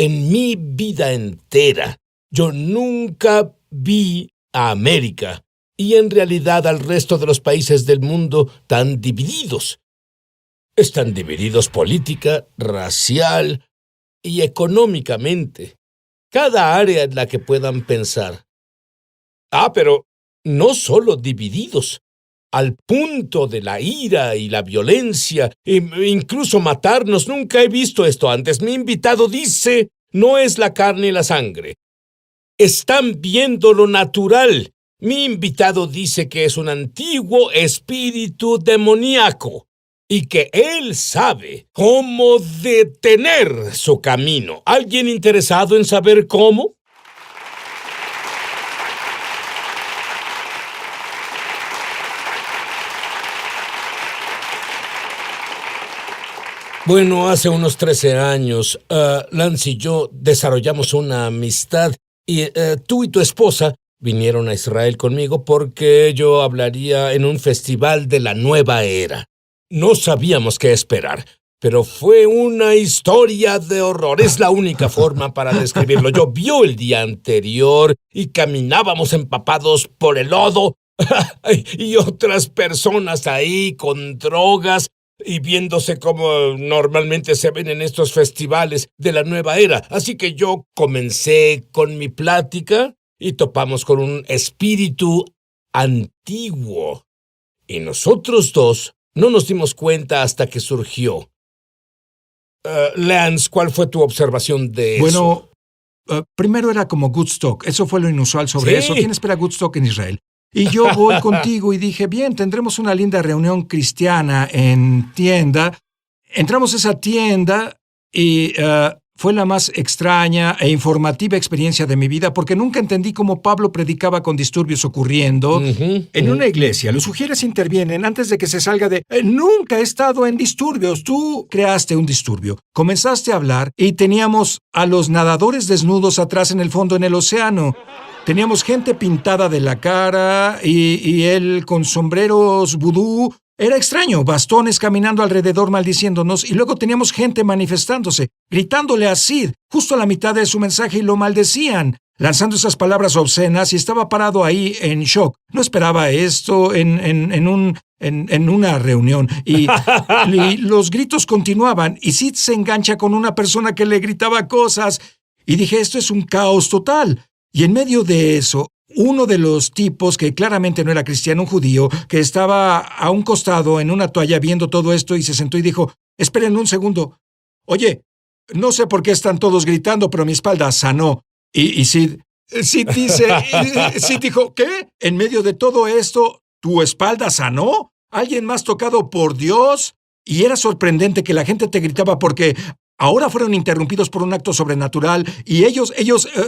En mi vida entera, yo nunca vi a América y en realidad al resto de los países del mundo tan divididos. Están divididos política, racial y económicamente. Cada área en la que puedan pensar. Pero no solo divididos, al punto de la ira y la violencia, e incluso matarnos. Nunca he visto esto antes. Mi invitado dice, no es la carne y la sangre. Están viendo lo natural. Mi invitado dice que es un antiguo espíritu demoníaco y que él sabe cómo detener su camino. ¿Alguien interesado en saber cómo? Bueno, hace unos 13 años, Lance y yo desarrollamos una amistad y tú y tu esposa vinieron a Israel conmigo porque yo hablaría en un festival de la nueva era. No sabíamos qué esperar, pero fue una historia de horror. Es la única forma para describirlo. Llovió el día anterior y caminábamos empapados por el lodo y otras personas ahí con drogas y viéndose como normalmente se ven en estos festivales de la nueva era. Así que yo comencé con mi plática y topamos con un espíritu antiguo. Y nosotros dos no nos dimos cuenta hasta que surgió. Lance, ¿cuál fue tu observación de eso? Bueno, primero era como Woodstock. Eso fue lo inusual sobre Sí. eso. ¿Quién espera Woodstock en Israel? Y yo voy contigo y dije, bien, tendremos una linda reunión cristiana en tienda. Entramos a esa tienda y fue la más extraña e informativa experiencia de mi vida porque nunca entendí cómo Pablo predicaba con disturbios ocurriendo. En una iglesia, los sugieres intervienen antes de que se salga de nunca he estado en disturbios. Tú creaste un disturbio. Comenzaste a hablar y teníamos a los nadadores desnudos atrás en el fondo en el océano. Teníamos gente pintada de la cara y él con sombreros vudú. Era extraño, bastones caminando alrededor maldiciéndonos y luego teníamos gente manifestándose, gritándole a Sid justo a la mitad de su mensaje y lo maldecían, lanzando esas palabras obscenas y estaba parado ahí en shock. No esperaba esto en una reunión y los gritos continuaban y Sid se engancha con una persona que le gritaba cosas y dije, esto es un caos total. Y en medio de eso, uno de los tipos, que claramente no era cristiano, un judío, que estaba a un costado en una toalla viendo todo esto y se sentó y dijo, esperen un segundo. Oye, no sé por qué están todos gritando, pero mi espalda sanó. Y Sid dijo, ¿qué? En medio de todo esto, ¿tu espalda sanó? ¿Alguien más tocado por Dios? Y era sorprendente que la gente te gritaba porque ahora fueron interrumpidos por un acto sobrenatural y ellos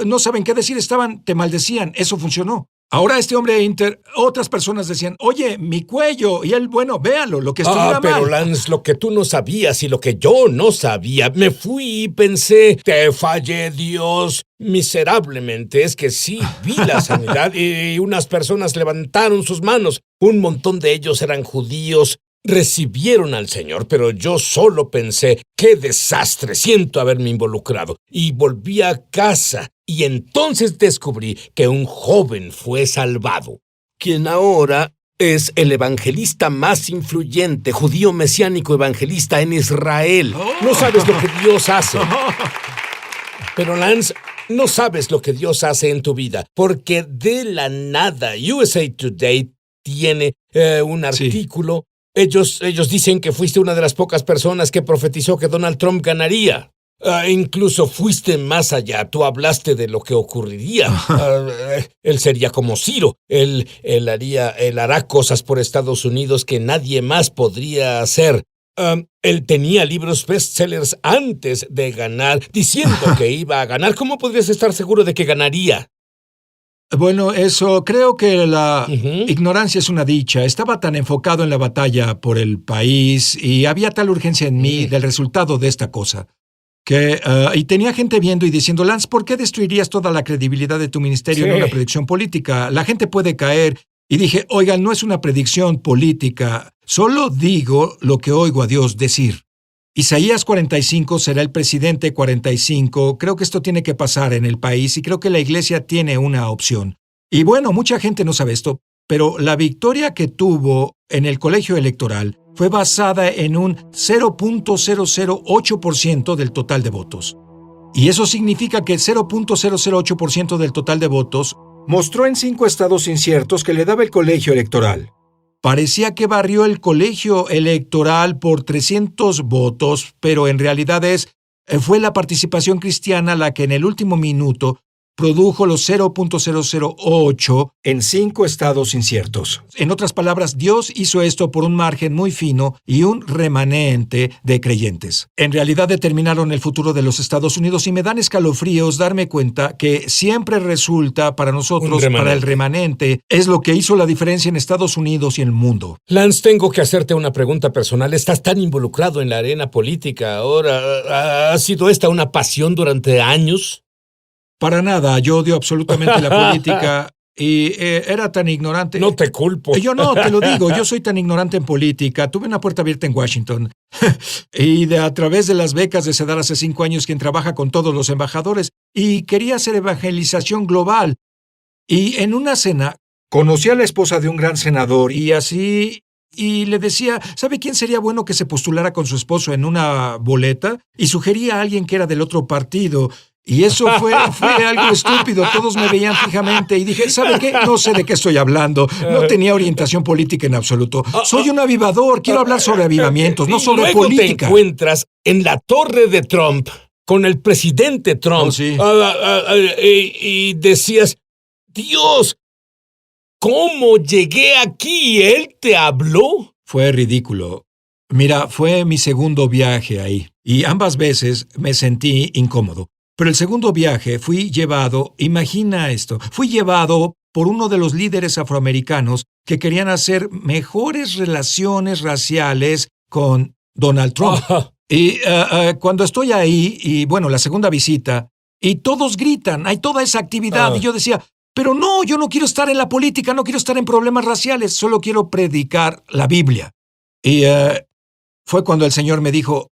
no saben qué decir, te maldecían. Eso funcionó. Ahora este hombre, otras personas decían, oye, mi cuello. Y él, bueno, véalo, lo que estuviera mal. Pero Lance, lo que tú no sabías y lo que yo no sabía, me fui y pensé, te fallé, Dios, miserablemente. Es que sí, vi la sanidad y unas personas levantaron sus manos. Un montón de ellos eran judíos. Recibieron al Señor, pero yo solo pensé, qué desastre, siento haberme involucrado. Y volví a casa, y entonces descubrí que un joven fue salvado, quien ahora es el evangelista más influyente, judío mesiánico evangelista en Israel. No sabes lo que Dios hace. Pero Lance, no sabes lo que Dios hace en tu vida, porque de la nada USA Today tiene un artículo. Ellos dicen que fuiste una de las pocas personas que profetizó que Donald Trump ganaría. Incluso fuiste más allá. Tú hablaste de lo que ocurriría. Él sería como Ciro. Él hará cosas por Estados Unidos que nadie más podría hacer. Él tenía libros bestsellers antes de ganar, diciendo que iba a ganar. ¿Cómo podrías estar seguro de que ganaría? Bueno, eso, creo que la ignorancia es una dicha. Estaba tan enfocado en la batalla por el país y había tal urgencia en mí del resultado de esta cosa que y tenía gente viendo y diciendo, Lance, ¿por qué destruirías toda la credibilidad de tu ministerio en una predicción política? La gente puede caer. Y dije, oigan, no es una predicción política, solo digo lo que oigo a Dios decir. Isaías 45 será el presidente 45. Creo que esto tiene que pasar en el país y creo que la iglesia tiene una opción. Y bueno, mucha gente no sabe esto, pero la victoria que tuvo en el colegio electoral fue basada en un 0.008% del total de votos. Y eso significa que el 0.008% del total de votos mostró en 5 estados inciertos que le daba el colegio electoral. Parecía que barrió el colegio electoral por 300 votos, pero en realidad fue la participación cristiana la que en el último minuto produjo los 0.008 en 5 estados inciertos. En otras palabras, Dios hizo esto por un margen muy fino y un remanente de creyentes. En realidad determinaron el futuro de los Estados Unidos y me dan escalofríos darme cuenta que siempre resulta para nosotros, para el remanente, es lo que hizo la diferencia en Estados Unidos y en el mundo. Lance, tengo que hacerte una pregunta personal. Estás tan involucrado en la arena política ahora. ¿Ha sido esta una pasión durante años? Para nada, yo odio absolutamente la política y era tan ignorante. No te culpo. Yo no, te lo digo, yo soy tan ignorante en política. Tuve una puerta abierta en Washington y a través de las becas de CEDAR hace 5 años quien trabaja con todos los embajadores y quería hacer evangelización global. Y en una cena conocí a la esposa de un gran senador y le decía, ¿sabe quién sería bueno que se postulara con su esposo en una boleta? Y sugería a alguien que era del otro partido. Y eso fue algo estúpido. Todos me veían fijamente y dije, ¿sabe qué? No sé de qué estoy hablando. No tenía orientación política en absoluto. Soy un avivador. Quiero hablar sobre avivamientos, no sobre luego política. Te encuentras en la torre de Trump con el presidente Trump. Oh, sí. Y decías, Dios, ¿cómo llegué aquí? ¿Él te habló? Fue ridículo. Mira, fue mi segundo viaje ahí. Y ambas veces me sentí incómodo. Pero el segundo viaje fui llevado, imagina esto, fui llevado por uno de los líderes afroamericanos que querían hacer mejores relaciones raciales con Donald Trump. Y cuando estoy ahí, y bueno, la segunda visita, y todos gritan, hay toda esa actividad, y yo decía, pero no, yo no quiero estar en la política, no quiero estar en problemas raciales, solo quiero predicar la Biblia. Y fue cuando el Señor me dijo,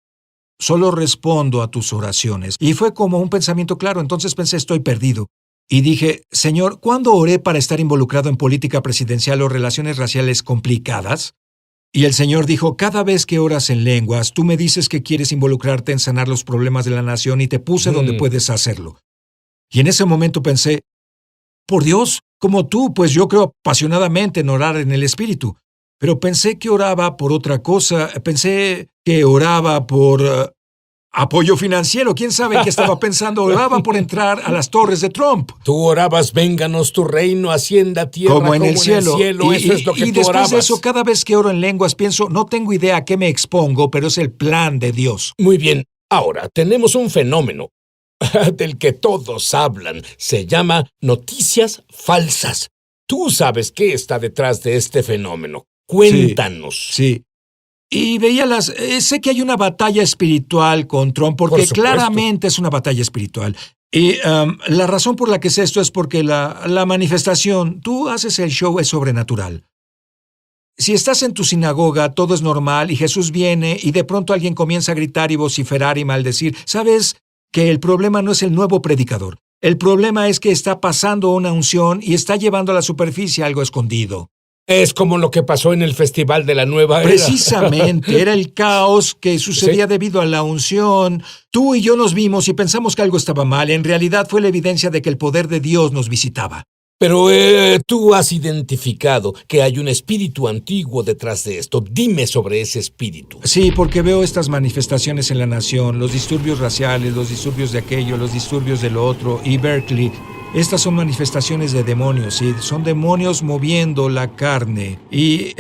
solo respondo a tus oraciones. Y fue como un pensamiento claro. Entonces pensé, estoy perdido. Y dije, Señor, ¿cuándo oré para estar involucrado en política presidencial o relaciones raciales complicadas? Y el Señor dijo, cada vez que oras en lenguas, tú me dices que quieres involucrarte en sanar los problemas de la nación y te puse donde puedes hacerlo. Y en ese momento pensé, por Dios, como tú, pues yo creo apasionadamente en orar en el Espíritu. Pero pensé que oraba por otra cosa. Pensé que oraba por apoyo financiero. ¿Quién sabe qué estaba pensando? Oraba por entrar a las torres de Trump. Tú orabas, vénganos tu reino, hacienda, tierra, como en el cielo. Eso es lo que y tú después orabas. de eso, cada vez que oro en lenguas, pienso, no tengo idea a qué me expongo, pero es el plan de Dios. Muy bien. Ahora, tenemos un fenómeno del que todos hablan. Se llama noticias falsas. Tú sabes qué está detrás de este fenómeno. Cuéntanos. Sí. Y veía sé que hay una batalla espiritual con Trump, porque claramente es una batalla espiritual. Y la razón por la que sé esto es porque la manifestación, tú haces el show, es sobrenatural. Si estás en tu sinagoga, todo es normal y Jesús viene y de pronto alguien comienza a gritar y vociferar y maldecir. ¿Sabes que el problema no es el nuevo predicador? El problema es que está pasando una unción y está llevando a la superficie algo escondido. Es como lo que pasó en el Festival de la Nueva Era. Precisamente, era el caos que sucedía debido a la unción. Tú y yo nos vimos y pensamos que algo estaba mal. En realidad fue la evidencia de que el poder de Dios nos visitaba. Pero tú has identificado que hay un espíritu antiguo detrás de esto. Dime sobre ese espíritu. Sí, porque veo estas manifestaciones en la nación, los disturbios raciales, los disturbios de aquello, los disturbios de lo otro, y Berkeley. Estas son manifestaciones de demonios, ¿sí? Son demonios moviendo la carne. Y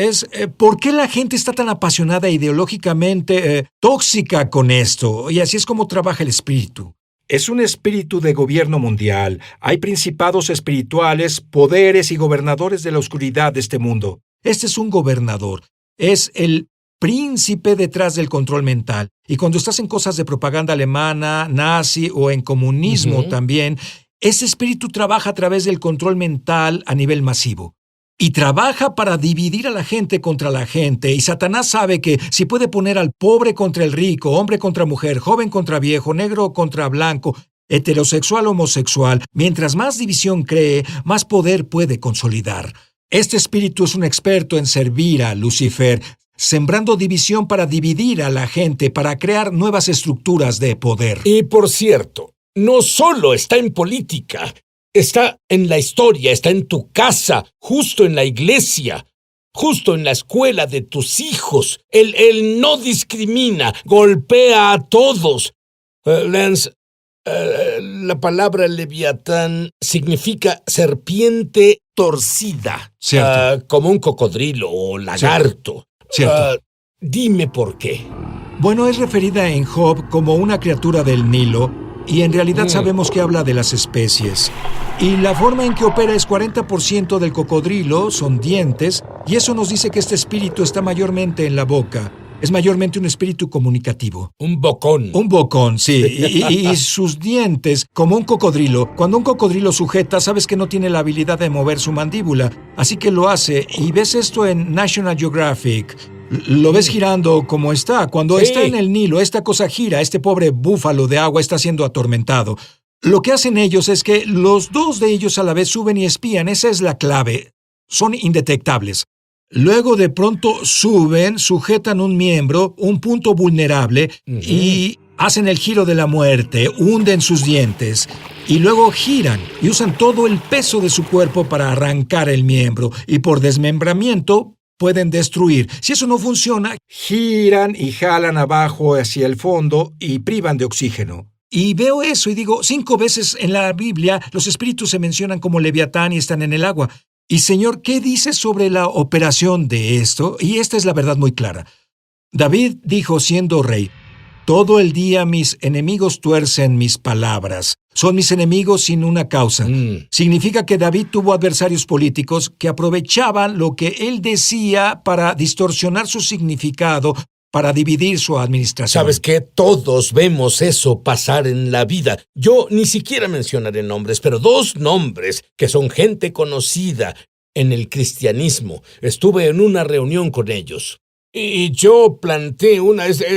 ¿por qué la gente está tan apasionada ideológicamente tóxica con esto? Y así es como trabaja el espíritu. Es un espíritu de gobierno mundial. Hay principados espirituales, poderes y gobernadores de la oscuridad de este mundo. Este es un gobernador. Es el príncipe detrás del control mental. Y cuando estás en cosas de propaganda alemana, nazi o en comunismo también, ese espíritu trabaja a través del control mental a nivel masivo. y trabaja para dividir a la gente contra la gente. Y Satanás sabe que si puede poner al pobre contra el rico, hombre contra mujer, joven contra viejo, negro contra blanco, heterosexual, homosexual, mientras más división cree, más poder puede consolidar. Este espíritu es un experto en servir a Lucifer, sembrando división para dividir a la gente, para crear nuevas estructuras de poder. Y por cierto, no solo está en política, está en la historia, está en tu casa, justo en la iglesia, justo en la escuela de tus hijos. Él no discrimina, golpea a todos. Lance, la palabra leviatán significa serpiente torcida, como un cocodrilo o lagarto. Cierto. Dime por qué. Bueno, es referida en Job como una criatura del Nilo, y en realidad sabemos que habla de las especies. Y la forma en que opera es 40% del cocodrilo, son dientes, y eso nos dice que este espíritu está mayormente en la boca. Es mayormente un espíritu comunicativo. Un bocón. Un bocón, sí. Y sus dientes, como un cocodrilo. Cuando un cocodrilo sujeta, sabes que no tiene la habilidad de mover su mandíbula. Así que lo hace. Y ves esto en National Geographic. Lo ves girando como está. Cuando está en el Nilo, esta cosa gira. Este pobre búfalo de agua está siendo atormentado. Lo que hacen ellos es que los dos de ellos a la vez suben y espían. Esa es la clave. Son indetectables. Luego de pronto suben, sujetan un miembro, un punto vulnerable, y hacen el giro de la muerte, hunden sus dientes, y luego giran y usan todo el peso de su cuerpo para arrancar el miembro, y por desmembramiento pueden destruir. Si eso no funciona, giran y jalan abajo hacia el fondo y privan de oxígeno. Y veo eso y digo, 5 veces en la Biblia los espíritus se mencionan como Leviatán y están en el agua. Y Señor, ¿qué dices sobre la operación de esto? Y esta es la verdad muy clara. David dijo siendo rey, todo el día mis enemigos tuercen mis palabras. Son mis enemigos sin una causa. Significa que David tuvo adversarios políticos que aprovechaban lo que él decía para distorsionar su significado, para dividir su administración. ¿Sabes qué? Todos vemos eso pasar en la vida. Yo ni siquiera mencionaré nombres, pero 2 nombres que son gente conocida en el cristianismo. Estuve en una reunión con ellos. Y yo planteé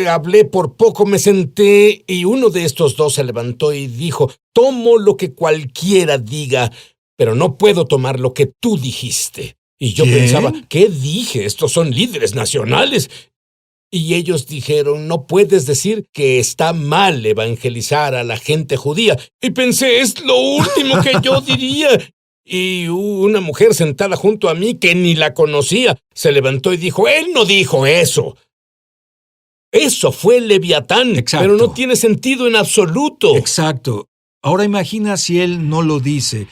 hablé por poco, me senté, y uno de estos 2 se levantó y dijo, tomo lo que cualquiera diga, pero no puedo tomar lo que tú dijiste. Y yo pensaba, ¿qué dije? Estos son líderes nacionales. Y ellos dijeron, no puedes decir que está mal evangelizar a la gente judía. Y pensé, es lo último que yo diría. Y una mujer sentada junto a mí, que ni la conocía, se levantó y dijo, él no dijo eso. Eso fue Leviatán, pero no tiene sentido en absoluto. Exacto. Ahora imagina si él no lo dice.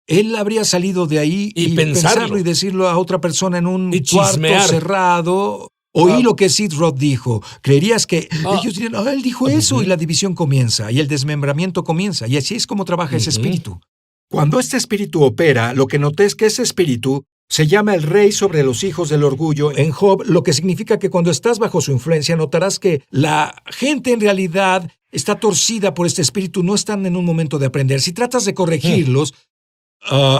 Él habría salido de ahí y pensarlo y decirlo a otra persona en un cuarto cerrado. Oí lo que Sid Roth dijo. Creerías que ellos dirían, él dijo eso, y la división comienza, y el desmembramiento comienza, y así es como trabaja ese espíritu. Cuando este espíritu opera, lo que noté es que ese espíritu se llama el rey sobre los hijos del orgullo en Job, lo que significa que cuando estás bajo su influencia notarás que la gente en realidad está torcida por este espíritu, no están en un momento de aprender. Si tratas de corregirlos,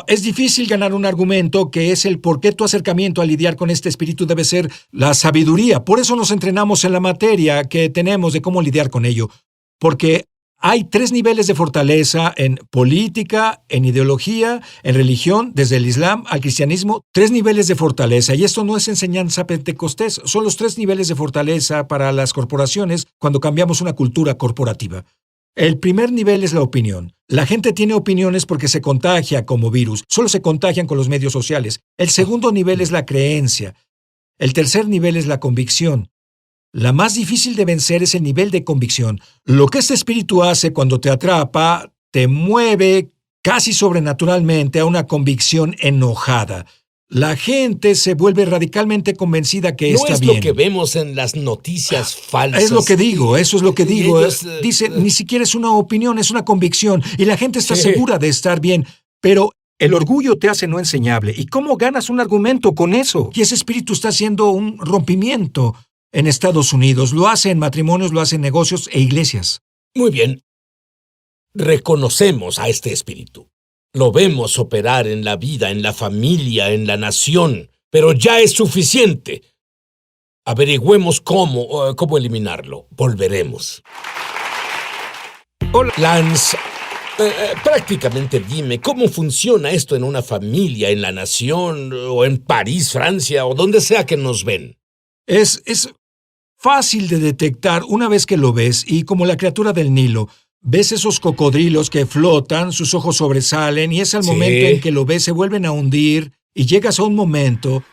es difícil ganar un argumento que es el por qué tu acercamiento a lidiar con este espíritu debe ser la sabiduría. Por eso nos entrenamos en la materia que tenemos de cómo lidiar con ello. Porque hay 3 niveles de fortaleza en política, en ideología, en religión, desde el Islam al cristianismo. 3 niveles de fortaleza. Y esto no es enseñanza pentecostés. Son los 3 niveles de fortaleza para las corporaciones cuando cambiamos una cultura corporativa. El primer nivel es la opinión. La gente tiene opiniones porque se contagia como virus. Solo se contagian con los medios sociales. El segundo nivel es la creencia. El tercer nivel es la convicción. La más difícil de vencer es el nivel de convicción. Lo que este espíritu hace cuando te atrapa, te mueve casi sobrenaturalmente a una convicción enojada. La gente se vuelve radicalmente convencida que está bien. No es lo que vemos en las noticias falsas. Es lo que digo, eso es lo que digo. Dice, ni siquiera es una opinión, es una convicción. Y la gente está segura de estar bien. Pero el orgullo te hace no enseñable. ¿Y cómo ganas un argumento con eso? Y ese espíritu está haciendo un rompimiento en Estados Unidos. Lo hace en matrimonios, lo hace en negocios e iglesias. Muy bien. Reconocemos a este espíritu. Lo vemos operar en la vida, en la familia, en la nación, pero ya es suficiente. Averigüemos cómo eliminarlo. Volveremos. Hola. Lance, prácticamente dime, ¿cómo funciona esto en una familia, en la nación, o en París, Francia, o donde sea que nos ven? Es fácil de detectar una vez que lo ves y como la criatura del Nilo. Ves esos cocodrilos que flotan, sus ojos sobresalen y es al momento en que lo ves, se vuelven a hundir y llegas a un momento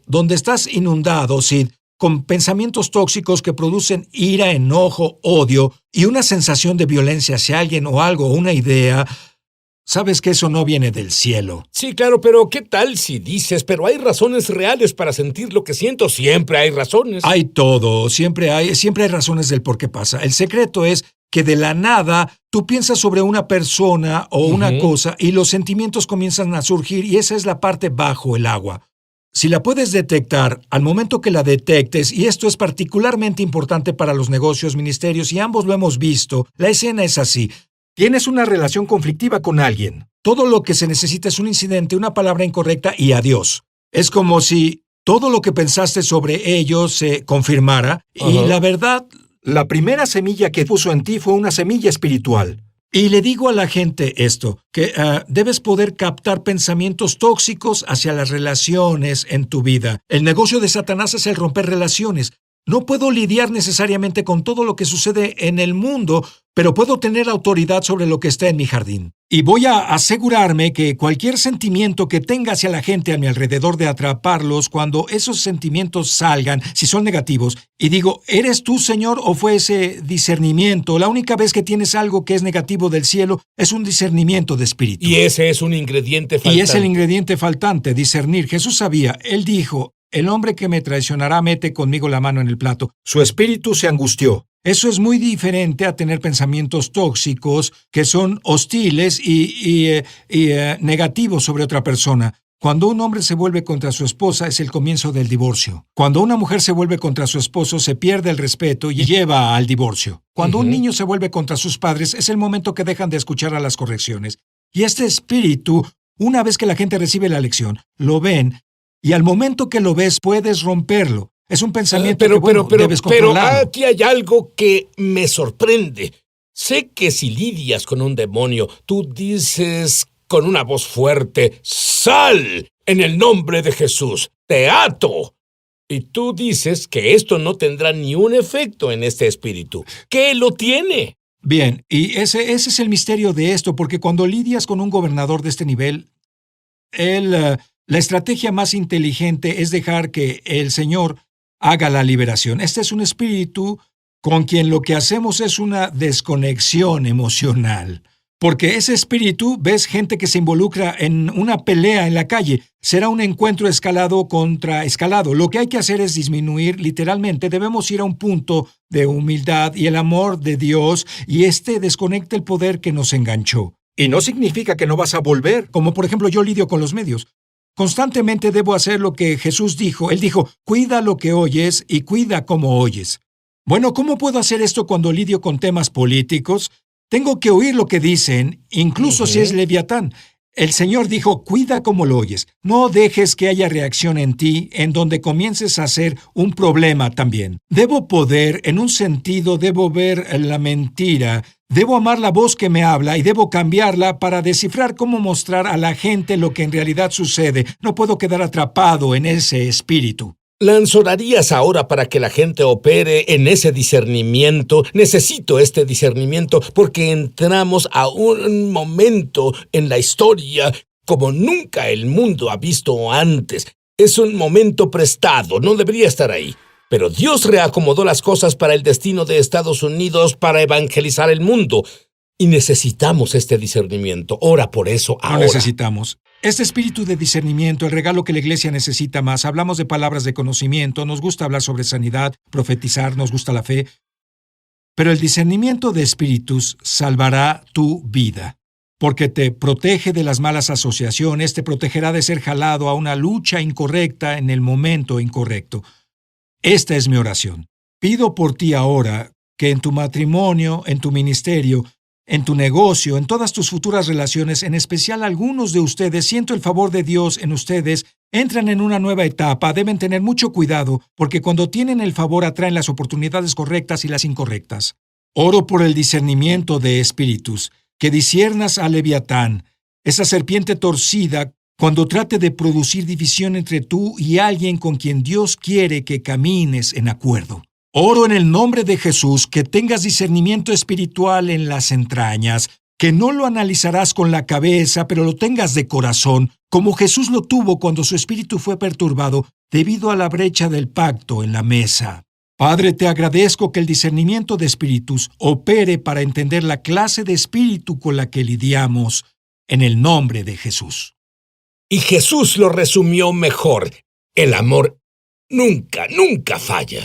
donde estás inundado, Sid, con pensamientos tóxicos que producen ira, enojo, odio y una sensación de violencia hacia alguien o algo, una idea. Sabes que eso no viene del cielo. Sí, claro, pero ¿qué tal si dices, pero hay razones reales para sentir lo que siento? Siempre hay razones. Hay todo, siempre hay razones del por qué pasa. El secreto es que de la nada tú piensas sobre una persona o una cosa y los sentimientos comienzan a surgir y esa es la parte bajo el agua. Si la puedes detectar, al momento que la detectes, y esto es particularmente importante para los negocios, ministerios, y ambos lo hemos visto, la escena es así. Tienes una relación conflictiva con alguien. Todo lo que se necesita es un incidente, una palabra incorrecta y adiós. Es como si todo lo que pensaste sobre ellos se confirmara y la verdad, la primera semilla que puso en ti fue una semilla espiritual. Y le digo a la gente esto, que debes poder captar pensamientos tóxicos hacia las relaciones en tu vida. El negocio de Satanás es el romper relaciones. No puedo lidiar necesariamente con todo lo que sucede en el mundo, pero puedo tener autoridad sobre lo que está en mi jardín. Y voy a asegurarme que cualquier sentimiento que tenga hacia la gente a mi alrededor de atraparlos cuando esos sentimientos salgan, si son negativos, y digo, ¿eres tú, Señor, o fue ese discernimiento? La única vez que tienes algo que es negativo del cielo es un discernimiento de espíritu. Y ese es un ingrediente faltante. Y es el ingrediente faltante, discernir. Jesús sabía, Él dijo, el hombre que me traicionará mete conmigo la mano en el plato. Su espíritu se angustió. Eso es muy diferente a tener pensamientos tóxicos que son hostiles y negativos sobre otra persona. Cuando un hombre se vuelve contra su esposa es el comienzo del divorcio. Cuando una mujer se vuelve contra su esposo se pierde el respeto y lleva al divorcio. Cuando un niño se vuelve contra sus padres es el momento que dejan de escuchar a las correcciones. Y este espíritu, una vez que la gente recibe la lección, lo ven. Y al momento que lo ves, puedes romperlo. Es un pensamiento que debes controlarlo. Pero aquí hay algo que me sorprende. Sé que si lidias con un demonio, tú dices con una voz fuerte, ¡sal! En el nombre de Jesús, te ato. Y tú dices que esto no tendrá ni un efecto en este espíritu. ¿Qué lo tiene? Bien, y ese es el misterio de esto, porque cuando lidias con un gobernador de este nivel, la estrategia más inteligente es dejar que el Señor haga la liberación. Este es un espíritu con quien lo que hacemos es una desconexión emocional. Porque ese espíritu, ves gente que se involucra en una pelea en la calle, será un encuentro escalado contra escalado. Lo que hay que hacer es disminuir, literalmente, debemos ir a un punto de humildad y el amor de Dios y desconecta el poder que nos enganchó. Y no significa que no vas a volver, como por ejemplo yo lidio con los medios. Constantemente debo hacer lo que Jesús dijo. Él dijo, cuida lo que oyes y cuida cómo oyes. Bueno, ¿cómo puedo hacer esto cuando lidio con temas políticos? Tengo que oír lo que dicen, incluso si es Leviatán. El Señor dijo, cuida cómo lo oyes. No dejes que haya reacción en ti en donde comiences a ser un problema también. Debo poder, en un sentido, debo ver la mentira. Debo amar la voz que me habla y debo cambiarla para descifrar cómo mostrar a la gente lo que en realidad sucede. No puedo quedar atrapado en ese espíritu. Lance, ¿orarías ahora para que la gente opere en ese discernimiento? Necesito este discernimiento porque entramos a un momento en la historia como nunca el mundo ha visto antes. Es un momento prestado, no debería estar ahí. Pero Dios reacomodó las cosas para el destino de Estados Unidos para evangelizar el mundo. Y necesitamos este discernimiento. Ora por eso ahora. No necesitamos. Este espíritu de discernimiento, el regalo que la iglesia necesita más. Hablamos de palabras de conocimiento, nos gusta hablar sobre sanidad, profetizar, nos gusta la fe. Pero el discernimiento de espíritus salvará tu vida, porque te protege de las malas asociaciones, te protegerá de ser jalado a una lucha incorrecta en el momento incorrecto. Esta es mi oración. Pido por ti ahora que en tu matrimonio, en tu ministerio, en tu negocio, en todas tus futuras relaciones, en especial algunos de ustedes, siento el favor de Dios en ustedes, entran en una nueva etapa, deben tener mucho cuidado, porque cuando tienen el favor atraen las oportunidades correctas y las incorrectas. Oro por el discernimiento de espíritus, que disiernas a Leviatán, esa serpiente torcida, cuando trate de producir división entre tú y alguien con quien Dios quiere que camines en acuerdo. Oro en el nombre de Jesús que tengas discernimiento espiritual en las entrañas, que no lo analizarás con la cabeza, pero lo tengas de corazón, como Jesús lo tuvo cuando su espíritu fue perturbado debido a la brecha del pacto en la mesa. Padre, te agradezco que el discernimiento de espíritus opere para entender la clase de espíritu con la que lidiamos, en el nombre de Jesús. Y Jesús lo resumió mejor. El amor nunca, nunca falla.